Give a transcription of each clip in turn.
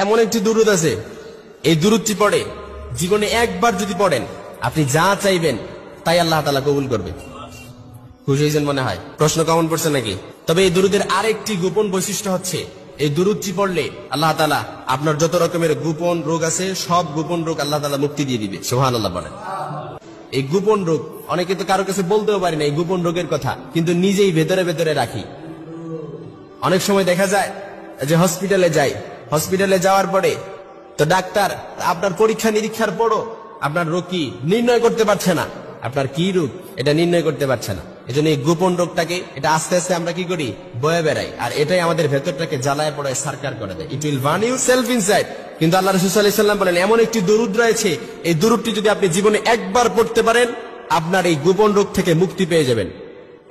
এমন একটি দুরূদ আছে, এই দুরূদটি পড়ে জীবনে একবার যদি পড়েন আপনি যা চাইবেন তাই আল্লাহ তাআলা কবুল করবে। খুশি হয়েছেন মনে হয়? প্রশ্ন কমন পড়ছে নাকি? তবে এই দুরূদের আরেকটি গোপন বৈশিষ্ট্য হচ্ছে, এই দুরূদটি পড়লে আল্লাহ তাআলা আপনার যত রকমের গোপন রোগ আছে সব গোপন রোগ আল্লাহ তাআলা মুক্তি দিয়ে দিবে। সুবহানাল্লাহ বলেন। এই গোপন রোগ অনেকে তো কারো কাছে বলতেও পারি না এই গোপন রোগের কথা, কিন্তু নিজেই ভেতরে ভেতরে রাখি। অনেক সময় দেখা যায় যে হসপিটালে যাওয়ার পরে তো ডাক্তার আপনার পরীক্ষা নিরীক্ষার পরও আপনার রোগ কি নির্ণয় করতে পারছে না, আপনার কি রোগ এটা নির্ণয় করতে পারছে না। এজন্য এই গোপন রোগটাকে এটা আস্তে আস্তে আমরা কি করি, বয়ে বেড়াই, আর এটাই আমাদের ভেতরটাকে জ্বালায় পড়ে সারকার করে দেয়। It will burn you self inside. কিন্তু আল্লাহ রাসূল সাল্লাল্লাহু আলাইহি ওয়াসাল্লাম বলেন এমন একটি দরুদ রয়েছে, এই দরুদটি যদি আপনি জীবনে একবার পড়তে পারেন আপনার এই গোপন রোগ থেকে মুক্তি পেয়ে যাবেন,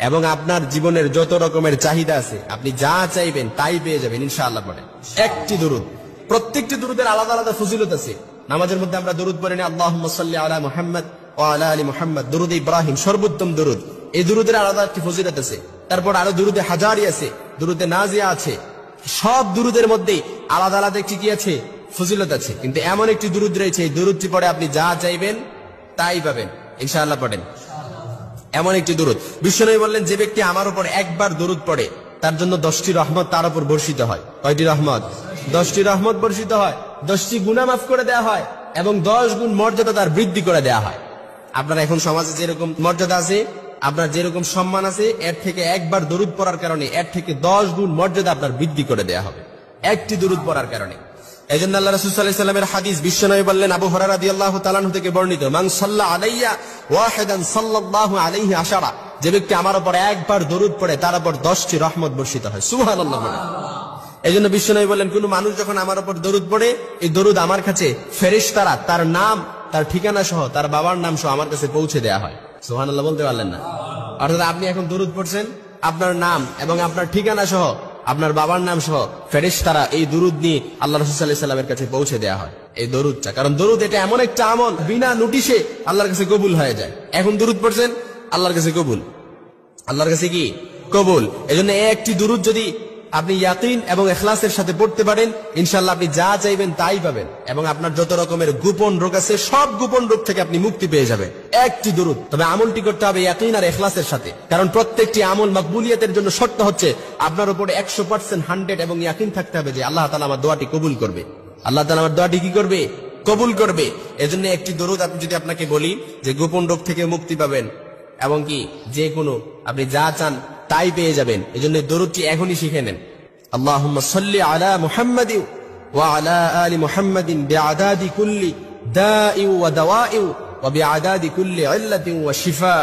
এবং আপনার জীবনের যত রকমের চাহিদা আছে আপনি যা চাইবেন তাই পেয়ে যাবেন ইনশাআল্লাহ। পড়েন একটি দরুদ, প্রত্যেকটি দরুদের আলাদা আলাদা ফজিলত আছে। নামাজের মধ্যে আমরা দরুদ পড়ি না, আল্লাহুম্মা সাল্লি আলা মুহাম্মাদ ওয়া আলা আলি মুহাম্মাদ, দরুদ ইব্রাহিম সর্বোত্তম দরুদ। এই দরুদের আলাদা একটি ফজিলত আছে। তারপর আরো দরুদে হাজারি আছে, দরুদে নাজিয়া আছে। সব দরুদের মধ্যেই আলাদা আলাদা একটি কি আছে, ফজিলত আছে। কিন্তু এমন একটি দরুদ রয়েছে, এই দরুদটি পড়ে আপনি যা চাইবেন তাই পাবেন ইনশাআল্লাহ। পড়েন এমন একটি দরুদ। বিশ্বনবী বললেন যে ব্যক্তি আমার উপর একবার দরুদ পড়ে তার জন্য 10টি রহমত তার উপর বর্ষিত হয়। কয়টি রহমত? 10টি রহমত বর্ষিত হয়, 10টি গুনাহ মাফ করে দেওয়া হয়, এবং 10 গুণ মর্যাদা তার বৃদ্ধি করে দেওয়া হয়। আপনার এখন সমাজে যেরকম মর্যাদা আছে, আপনার যেরকম সম্মান আছে, এর থেকে একবার দরুদ পড়ার কারণে এর থেকে 10 গুণ মর্যাদা আপনার বৃদ্ধি করে দেওয়া হবে একটি দরুদ পড়ার কারণে। এজন্য আল্লাহ রাসূল সাল্লাল্লাহু আলাইহি ওয়াসাল্লামের হাদিস, বিশ্বনবী বললেন, আবু হুরায়রা রাদিয়াল্লাহু তাআলা আনহু থেকে বর্ণিত, মান সাল্লা আলাইয়া ওয়াহিদান সাল্লাল্লাহু আলাইহি আশারা, যে ব্যক্তি আমার উপর একবার দরুদ পড়ে তার উপর 10টি রহমত বর্ষিত হয়। সুবহানাল্লাহ। এজন্য বিশ্বনবী বললেন, কোন মানুষ যখন আমার উপর দরুদ পড়ে এই দরুদ আমার কাছে ফেরেশতারা তার নাম, তার ঠিকানা সহ, তার বাবার নাম সহ আমার কাছে পৌঁছে দেয়া হয়। সুবহানাল্লাহ বলতে পারলেন না? অর্থাৎ আপনি এখন দরুদ পড়ছেন, আপনার নাম এবং আপনার ঠিকানা সহ, আপনার বাবার নাম সহ ফেরেশতারা এই দরুদ নিয়ে আল্লাহ রাসূল সাল্লাল্লাহু আলাইহি ওয়াসাল্লামের কাছে পৌঁছে দেয়া হয় এই দরুদটা। কারণ দরুদ এটা এমন একটা আমল বিনা নোটিশে আল্লাহর কাছে কবুল হয়ে যায়। এখন দরুদ পড়ছেন, আল্লাহর কাছে কবুল, আল্লাহর কাছে কি কবুল। এজন্য একটি দরুদ যদি আপনি ইয়াকিন এবং ইখলাসের সাথে পড়তে পারেন ইনশাআল্লাহ আপনি যা চাইবেন তাই পাবেন, এবং আপনার যত রকমের গোপন রোগ আছে সব গোপন রোগ থেকে আপনি মুক্তি পেয়ে যাবেন একটি দরুদ। তবে আমলটি করতে হবে ইয়াকিন আর ইখলাসের সাথে, কারণ প্রত্যেকটি আমল মাকবুলিয়াতের জন্য শর্ত হচ্ছে আপনার উপরে 100% 100 এবং ইয়াকিন থাকতে হবে যে আল্লাহ তাআলা আমার দোয়াটি কবুল করবে, আল্লাহ তাআলা আমার দোয়াটি কি করবে, কবুল করবে। এজন্য একটি দরুদ আপনি যদি আপনাকে বলি যে গোপন রোগ থেকে মুক্তি পাবেন এবং কি যে কোনো আপনি যা চান তাই পেয়ে যাবেন, এজন্য দরুদটি এখনই শিখে নেন। আল্লাহুম্মা সাল্লি আলা মুহাম্মাদিন ওয়া আলা আলি মুহাম্মাদিন বিআদাদি কুল্লি দাই ওয়া দাওয়াই ওয়া বিআদাদি কুল্লি ইল্লাতিন ওয়া শিফা।